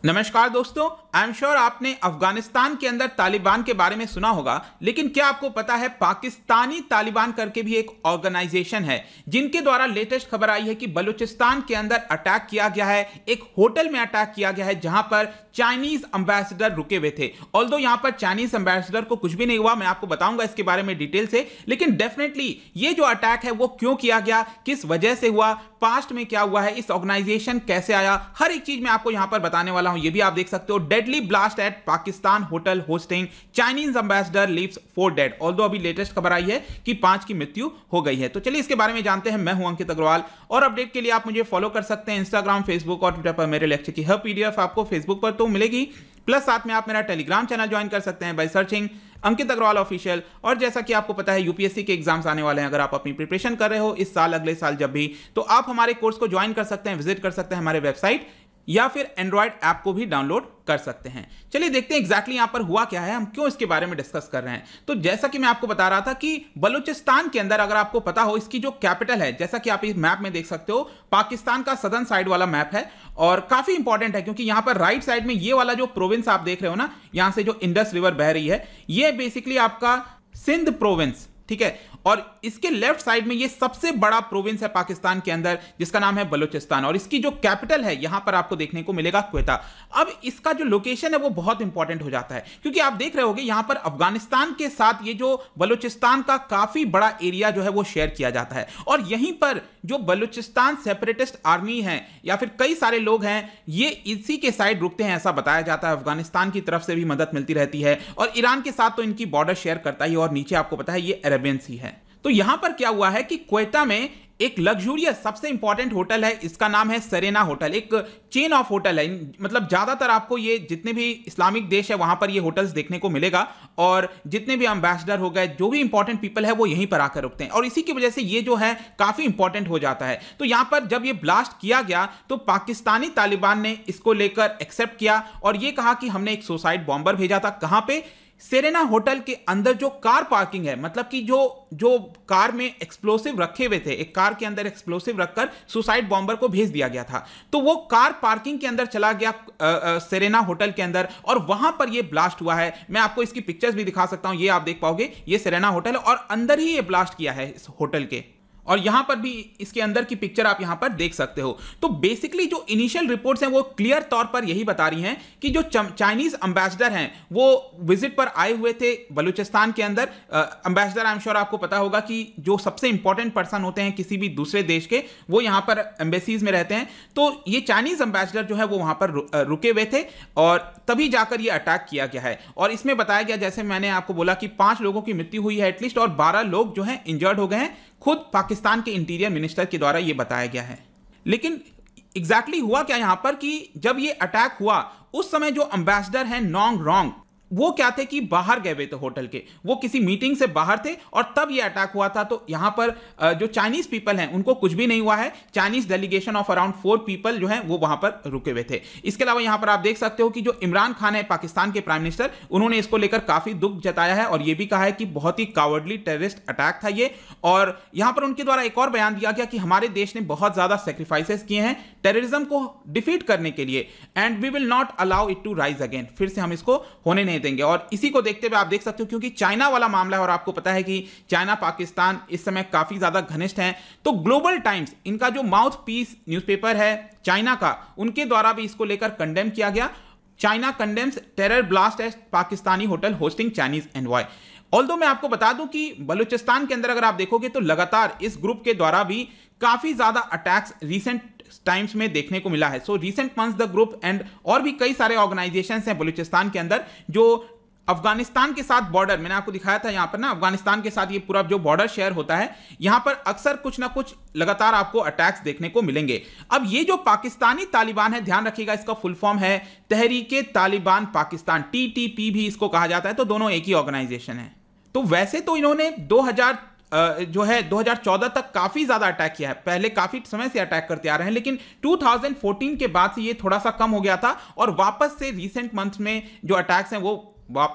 नमस्कार दोस्तों, I am sure आपने अफगानिस्तान के अंदर तालिबान के बारे में सुना होगा, लेकिन क्या आपको पता है पाकिस्तानी तालिबान करके भी एक ऑर्गेनाइजेशन है जिनके द्वारा लेटेस्ट खबर आई है कि बलूचिस्तान के अंदर अटैक किया गया है। एक होटल में अटैक किया गया है जहां पर चाइनीज एम्बेसडर रुके हुए थे। ऑल्दो यहां पर चाइनीज एम्बेसडर को कुछ भी नहीं हुआ, मैं आपको बताऊंगा इसके बारे में डिटेल से, लेकिन डेफिनेटली ये जो अटैक है वो क्यों किया गया, किस वजह से हुआ, पास्ट में क्या हुआ है, इस ऑर्गेनाइजेशन कैसे आया, हर एक चीज मैं आपको यहां पर बताने वाला हूं। ये भी आप देख सकते हो, deadly blast at Pakistan hotel hosting Chinese ambassador leaves 4 dead. Although अभी लेटेस्ट खबर आई है कि 5 की मृत्यु हो गई है। तो चलिए इसके बारे में जानते हैं। मैं हूं अंकित अग्रवाल और अपडेट के लिए आप मुझे फॉलो कर सकते हैं इंस्टाग्राम, फेसबुक और ट्विटर पर। मेरे लेक्चर की हर पीडीएफ आपको फेसबुक पर तो मिलेगी, प्लस साथ में आप मेरा टेलीग्राम चैनल ज्वाइन कर सकते हैं by searching Ankit Agrawal official. और जैसा कि आपको पता है यूपीएससी के एग्जाम्स आने वाले हैं, अगर आप अपनी प्रिपरेशन कर रहे हो इस साल, अगले साल जब भी, तो आप हमारे कोर्स को ज्वाइन कर सकते हैं, विजिट कर सकते हैं हमारे वेबसाइट या फिर एंड्रॉइड ऐप को भी डाउनलोड कर सकते हैं। चलिए देखते हैं एग्जैक्टली यहां पर हुआ क्या है, हम क्यों इसके बारे में डिस्कस कर रहे हैं। तो जैसा कि मैं आपको बता रहा था कि बलूचिस्तान के अंदर, अगर आपको पता हो, इसकी जो कैपिटल है, जैसा कि आप इस मैप में देख सकते हो, पाकिस्तान का सदर्न साइड वाला मैप है और काफी इंपॉर्टेंट है क्योंकि यहां पर राइट साइड में ये वाला जो प्रोविंस आप देख रहे हो ना, यहां से जो इंडस रिवर बह रही है, ये बेसिकली आपका सिंध प्रोविंस, ठीक है। और इसके लेफ्ट साइड में ये सबसे बड़ा प्रोविंस है पाकिस्तान के अंदर जिसका नाम है बलूचिस्तान, और इसकी जो कैपिटल है यहां पर आपको देखने को मिलेगा क्वेटा। अब इसका जो लोकेशन है वो बहुत इंपॉर्टेंट हो जाता है क्योंकि आप देख रहे होगे यहां पर अफगानिस्तान के साथ ये जो बलूचिस्तान का काफी बड़ा एरिया जो है वो शेयर किया जाता है, और यहीं पर जो बलूचिस्तान सेपरेटिस्ट आर्मी है या फिर कई सारे लोग हैं, ये इसी के साइड रुकते हैं, ऐसा बताया जाता है। अफगानिस्तान की तरफ से भी मदद मिलती रहती है और ईरान के साथ तो इनकी बॉर्डर शेयर करता ही, और नीचे आपको पता है ये अरेबियन सी है। तो यहां पर क्या हुआ है कि क्वेटा में एक लग्जूरियस सबसे इंपॉर्टेंट होटल है, इसका नाम है सेरेना होटल। एक चेन ऑफ होटल है, मतलब ज्यादातर आपको ये जितने भी इस्लामिक देश है वहां पर ये होटल्स देखने को मिलेगा, और जितने भी एम्बेसडर हो गए, जो भी इंपॉर्टेंट पीपल है वो यहीं पर आकर रुकते हैं, और इसी की वजह से ये जो है काफी इंपॉर्टेंट हो जाता है। तो यहां पर जब ये ब्लास्ट किया गया तो पाकिस्तानी तालिबान ने इसको लेकर एक्सेप्ट किया और ये कहा कि हमने एक सुसाइड बॉम्बर भेजा था। कहां पे? सेरेना होटल के अंदर जो कार पार्किंग है, मतलब कि जो कार में एक्सप्लोसिव रखे हुए थे, एक कार के अंदर एक्सप्लोसिव रखकर सुसाइड बॉम्बर को भेज दिया गया था। तो वो कार पार्किंग के अंदर चला गया सेरेना होटल के अंदर, और वहां पर ये ब्लास्ट हुआ है। मैं आपको इसकी पिक्चर्स भी दिखा सकता हूं, ये आप देख पाओगे, ये सेरेना होटल है और अंदर ही ये ब्लास्ट किया है इस होटल के, और यहां पर भी इसके अंदर की पिक्चर आप यहां पर देख सकते हो। तो बेसिकली जो इनिशियल रिपोर्ट्स हैं वो क्लियर तौर पर यही बता रही हैं कि जो चाइनीज एम्बेसडर हैं वो विजिट पर आए हुए थे बलूचिस्तान के अंदर। एम्बेसडर आई एम श्योर आपको पता होगा कि जो सबसे इंपॉर्टेंट पर्सन होते हैं किसी भी दूसरे देश के, वो यहां पर एम्बेसीज में रहते हैं। तो ये चाइनीज एम्बेसडर जो है वो वहां पर रुके हुए थे और तभी जाकर ये अटैक किया गया है। और इसमें बताया गया, जैसे मैंने आपको बोला, कि 5 लोगों की मृत्यु हुई है एटलीस्ट, और 12 लोग जो हैं इंजर्ड हो गए हैं। खुद पाकिस्तान के इंटीरियर मिनिस्टर के द्वारा यह बताया गया है। लेकिन एग्जैक्टली हुआ क्या यहां पर कि जब यह अटैक हुआ उस समय जो एम्बेसडर हैं नोंग रोंग, वो क्या थे कि बाहर गए हुए थे होटल के, वो किसी मीटिंग से बाहर थे और तब ये अटैक हुआ था। तो यहां पर जो चाइनीज पीपल हैं उनको कुछ भी नहीं हुआ है। Chinese delegation of around 4 people जो हैं वो वहां पर रुके हुए थे। इसके अलावा यहां पर आप देख सकते हो कि जो इमरान खान है पाकिस्तान के प्राइम मिनिस्टर, उन्होंने इसको लेकर काफी दुख जताया है और यह भी कहा है कि बहुत ही कावर्डली टेररिस्ट अटैक था ये। और यहां पर उनके द्वारा एक और बयान दिया गया कि हमारे देश ने बहुत ज्यादा सेक्रीफाइसेस किए हैं टेररिज्म को डिफीट करने के लिए, and we will not allow it to rise again, फिर से हम इसको होने नहीं देंगे। और इसी को देखते हुए आप देख सकते हो, क्योंकि चाइना वाला मामला है और आपको पता है कि चाइना पाकिस्तान इस समय काफी ज्यादा घनिष्ठ हैं, तो ग्लोबल टाइम्स, इनका जो माउथ पीस न्यूज़पेपर है चाइना का, उनके द्वारा भी इसको लेकर कंडेम किया गया। China condemns terror blast at Pakistani hotel hosting Chinese envoy. Although मैं आपको बता दूं कि बलूचिस्तान के अंदर अगर आप देखोगे तो लगातार इस ग्रुप के द्वारा भी काफी ज्यादा अटैक्स रिसेंट टाइम्स में देखने को मिला है। So recent months the group and और भी कई सारे ऑर्गेनाइजेशंस हैं बलूचिस्तान के अंदर जो अफगानिस्तान के साथ बॉर्डर, मैंने आपको दिखाया था यहां पर ना, अफगानिस्तान के साथ ये पूरा जो बॉर्डर शेयर होता है, यहां पर अक्सर कुछ ना कुछ लगातार आपको अटैक्स देखने को मिलेंगे। अब ये जो पाकिस्तानी तालिबान है, ध्यान रखिएगा इसका फुल फॉर्म है तहरीके तालिबान पाकिस्तान, TTP भी इसको कहा जाता है, तो दोनों एक ही ऑर्गेनाइजेशन है। तो वैसे तो इन्होंने 2014 तक काफी ज्यादा अटैक किया है, पहले काफी समय से अटैक करते आ रहे हैं, लेकिन 2014 के बाद से ये थोड़ा सा कम हो गया था और वापस से रिसेंट मंथ में जो अटैक्स हैं वो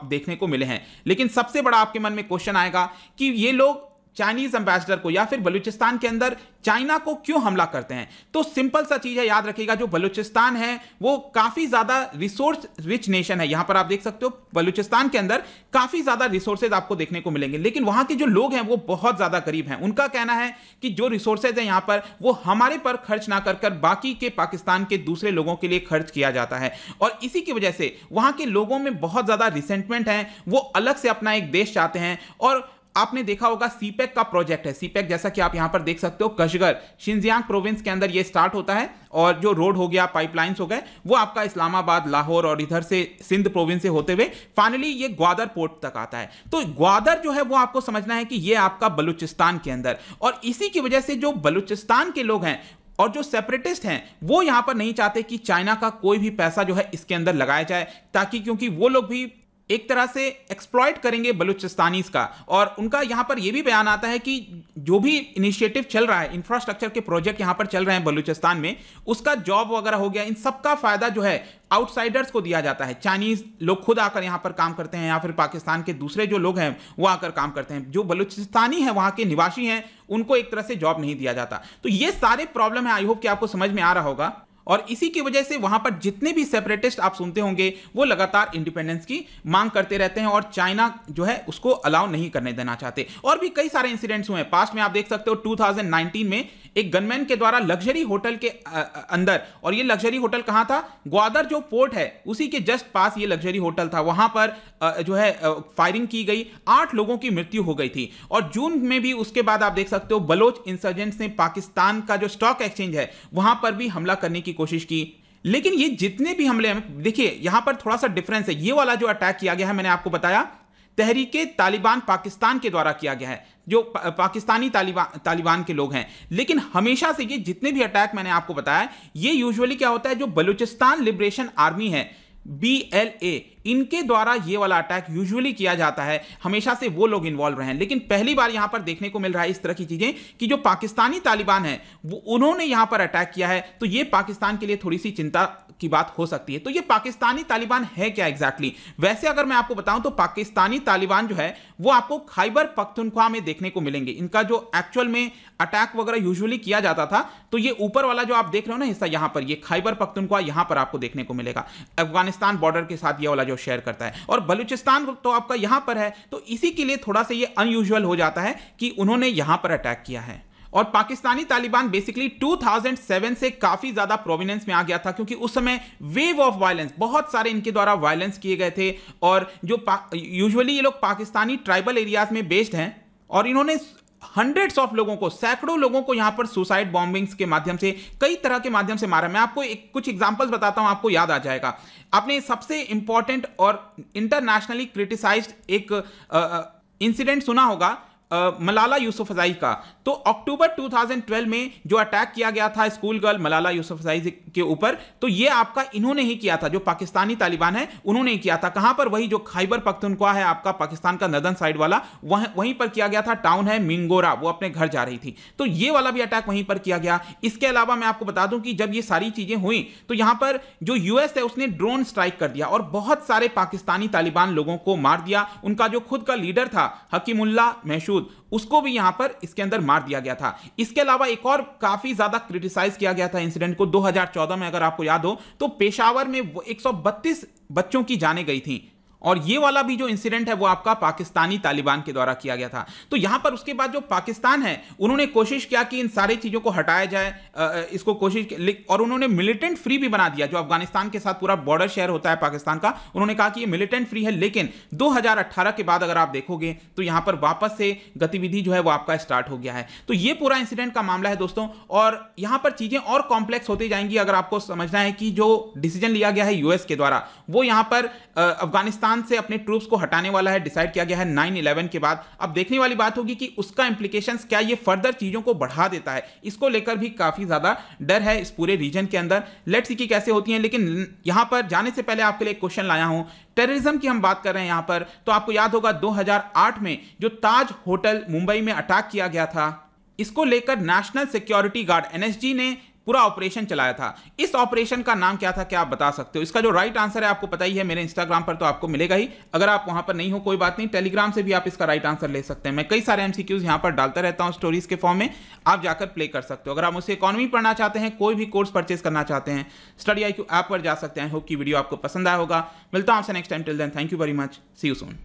देखने को मिले हैं। लेकिन सबसे बड़ा आपके मन में क्वेश्चन आएगा कि ये लोग चाइनीज एम्बेसडर को या फिर बलूचिस्तान के अंदर चाइना को क्यों हमला करते हैं? तो सिंपल सा चीज है, याद रखिएगा, जो बलूचिस्तान है वो काफी ज्यादा रिसोर्स रिच नेशन है। यहां पर आप देख सकते हो बलूचिस्तान के अंदर काफी ज्यादा रिसोर्सेज आपको देखने को मिलेंगे, लेकिन वहां के जो लोग हैं वो बहुत ज्यादा गरीब हैं। उनका कहना है कि जो रिसोर्सेज है यहां पर वो हमारे पर खर्च ना कर बाकी के पाकिस्तान के दूसरे लोगों के लिए खर्च किया जाता है, और इसी की वजह से वहां के लोगों में बहुत ज्यादा रिसेंटमेंट है, वो अलग से अपना एक देश चाहते हैं। और आपने देखा होगा सीपेक का प्रोजेक्ट है, सीपेक जैसा कि आप यहां पर देख सकते हो, कशगर शिनजियांग प्रोविंस के अंदर ये स्टार्ट होता है, और जो रोड हो गया, पाइपलाइंस हो गए, वो आपका इस्लामाबाद, लाहौर और इधर से सिंध प्रोविंस से होते हुए फाइनली ये ग्वादर पोर्ट तक आता है। तो ग्वादर जो है वो आपको समझना है कि ये आपका बलूचिस्तान के अंदर, और इसी की वजह से जो बलूचिस्तान के लोग हैं और जो सेपरेटिस्ट हैं वो यहां पर नहीं चाहते कि चाइना का कोई भी पैसा जो है इसके अंदर लगाया जाए, ताकि क्योंकि वो लोग भी एक तरह से एक्सप्लॉइट करेंगे बलूचिस्तानीज का। और उनका यहां पर यह भी बयान आता है कि जो भी इनिशिएटिव चल रहा है, इंफ्रास्ट्रक्चर के प्रोजेक्ट यहां पर चल रहे हैं बलूचिस्तान में, उसका जॉब वगैरह हो गया, इन सबका फायदा जो है आउटसाइडर्स को दिया जाता है। चाइनीज लोग खुद आकर यहां पर काम करते हैं या फिर पाकिस्तान के दूसरे जो लोग हैं वो आकर काम करते हैं। जो बलूचिस्तानी है, वहां के निवासी हैं, उनको एक तरह से जॉब नहीं दिया जाता। तो ये सारे प्रॉब्लम है, आई होप कि आपको समझ में आ रहा होगा। और इसी की वजह से वहां पर जितने भी सेपरेटिस्ट आप सुनते होंगे वो लगातार इंडिपेंडेंस की मांग करते रहते हैं, और चाइना जो है उसको अलाउ नहीं करने देना चाहते। और भी कई सारे इंसिडेंट्स हुए हैं पास्ट में, आप देख सकते हो 2019 में एक गनमैन के द्वारा लग्जरी होटल के अंदर, और ये लग्जरी होटल कहां था? ग्वादर जो पोर्ट है उसी के जस्ट पास ये लग्जरी होटल था, वहां पर जो है फायरिंग की गई, 8 लोगों की मृत्यु हो गई थी। और जून में भी उसके बाद आप देख सकते हो बलोच इंसर्जेंट्स ने पाकिस्तान का जो स्टॉक एक्सचेंज है वहां पर भी हमला करने की कोशिश की। लेकिन ये जितने भी हमले हैं, देखिए यहां पर थोड़ा सा डिफरेंस है। ये वाला जो अटैक किया गया है, मैंने आपको बताया तहरीके तालिबान पाकिस्तान के द्वारा किया गया है, जो पाकिस्तानी तालिबान के लोग हैं। लेकिन हमेशा से ये जितने भी अटैक मैंने आपको बताया, ये यूजुअली क्या होता है, जो बलूचिस्तान लिबरेशन आर्मी है, BLA, इनके द्वारा ये वाला अटैक यूजुअली किया जाता है। हमेशा से वो लोग इन्वॉल्व रहे हैं, लेकिन पहली बार यहां पर देखने को मिल रहा है इस तरह की चीजें कि जो पाकिस्तानी तालिबान है वो उन्होंने यहां पर अटैक किया है। तो ये पाकिस्तान के लिए थोड़ी सी चिंता की बात हो सकती है। तो ये पाकिस्तानी तालिबान है क्या एग्जैक्टली? वैसे अगर मैं आपको बताऊं तो पाकिस्तानी तालिबान जो है वो आपको खैबर पख्तूनख्वा में देखने को मिलेंगे। इनका जो एक्चुअल में अटैक वगैरह यूजुअली किया जाता था, तो ये ऊपर वाला जो आप देख रहे हो ना हिस्सा, यहां पर ये खैबर पख्तूनख्वा यहां पर आपको देखने को मिलेगा, अफगानिस्तान बॉर्डर के साथ ये वाला जो शेयर करता है। और बलूचिस्तान तो आपका यहां पर है, तो इसी के लिए थोड़ा सा ये अनयूजुअल हो जाता है कि उन्होंने यहां पर अटैक किया है। और पाकिस्तानी तालिबान बेसिकली 2007 से काफी ज्यादा प्रोविनेंस में आ गया था, क्योंकि उस समय वेव ऑफ वायलेंस, बहुत सारे इनके द्वारा वायलेंस किए गए थे। और जो यूजुअली ये लोग पाकिस्तानी ट्राइबल एरियाज में बेस्ड हैं, और इन्होंने हंड्रेड्स ऑफ लोगों को, सैकड़ों लोगों को यहां पर सुसाइड बॉम्बिंग्स के माध्यम से, कई तरह के माध्यम से मारा। मैं आपको कुछ एग्जांपल्स बताता हूं, आपको याद आ जाएगा। आपने सबसे इंपॉर्टेंट और इंटरनेशनली क्रिटिसाइज्ड एक इंसिडेंट सुना होगा मलाला यूसुफजई का। तो अक्टूबर 2012 में जो अटैक किया गया था स्कूल गर्ल मलाला यूसुफजई के ऊपर, तो ये आपका इन्होंने ही किया था, जो पाकिस्तानी तालिबान है उन्होंने ही किया था। कहां पर? वही जो खैबर पख्तूनख्वा है आपका, पाकिस्तान का नदन साइड वाला, वहीं पर किया गया था। टाउन है मिंगोरा, वो अपने घर जा रही थी, तो ये वाला भी अटैक वहीं पर किया गया। इसके अलावा मैं आपको बता दूं कि जब ये सारी चीजें हुई तो यहां पर जो यूएस है उसने ड्रोन स्ट्राइक कर दिया और बहुत सारे पाकिस्तानी तालिबान लोगों को मार दिया। उनका जो खुद का लीडर था हकीमुल्लाह महशूद, उसको भी यहां पर इसके अंदर मार दिया गया था। इसके अलावा एक और काफी ज्यादा क्रिटिसाइज किया गया था इंसिडेंट को 2014 में, अगर आपको याद हो तो पेशावर में 132 बच्चों की जानें गई थी। और ये वाला भी जो इंसिडेंट है वो आपका पाकिस्तानी तालिबान के द्वारा किया गया था। तो यहां पर उसके बाद जो पाकिस्तान है उन्होंने कोशिश किया कि इन सारी चीजों को हटाया जाए, इसको कोशिश, और उन्होंने मिलिटेंट फ्री भी बना दिया। जो अफगानिस्तान के साथ पूरा बॉर्डर शेयर होता है पाकिस्तान का, उन्होंने कहा कि ये मिलिटेंट फ्री है। लेकिन 2018 के बाद अगर आप देखोगे तो यहां पर वापस से गतिविधि जो है वो आपका स्टार्ट हो गया है। तो ये पूरा इंसिडेंट का मामला है दोस्तों, और यहां पर चीजें और कॉम्प्लेक्स होती जाएंगी। अगर आपको समझना है कि जो डिसीजन लिया गया है यूएस के द्वारा, वो यहां पर अफगानिस्तान से अपने ट्रूप्स को हटाने वाला है, डिसाइड किया गया है 9/11 के बाद। अब देखने वाली बात होगी कि उसका इंप्लीकेशंस क्या, ये फर्दर चीजों को बढ़ा देता है। इसको लेकर भी काफी ज्यादा डर है इस पूरे रीजन के अंदर। लेट्स सी कि कैसे होती हैं। लेकिन यहां पर जाने से पहले आपके लिए एक क्वेश्चन लाया हूं। टेररिज्म की हम बात कर रहे हैं यहां पर, तो आपको याद होगा 2008 में जो ताज होटल मुंबई में अटैक किया गया था, इसको लेकर नेशनल सिक्योरिटी गार्ड NSG ने पूरा ऑपरेशन चलाया था। इस ऑपरेशन का नाम क्या था, क्या आप बता सकते हो? इसका जो राइट आंसर है आपको पता ही है, मेरे इंस्टाग्राम पर तो आपको मिलेगा ही। अगर आप वहां पर नहीं हो कोई बात नहीं, टेलीग्राम से भी आप इसका राइट आंसर ले सकते हैं। मैं कई सारे एमसीक्यूज यहां पर डालता रहता हूं स्टोरीज के फॉर्म में, आप जाकर प्ले कर सकते हो। अगर आप मुझसे इकोनॉमी पढ़ना चाहते हैं, कोई भी कोर्स परचेज करना चाहते हैं, स्टडी IQ ऐप पर जा सकते हैं। होप की वीडियो आपको पसंद आया होगा। मिलता हूं आपसे next time. Till then thank you very much, see you soon.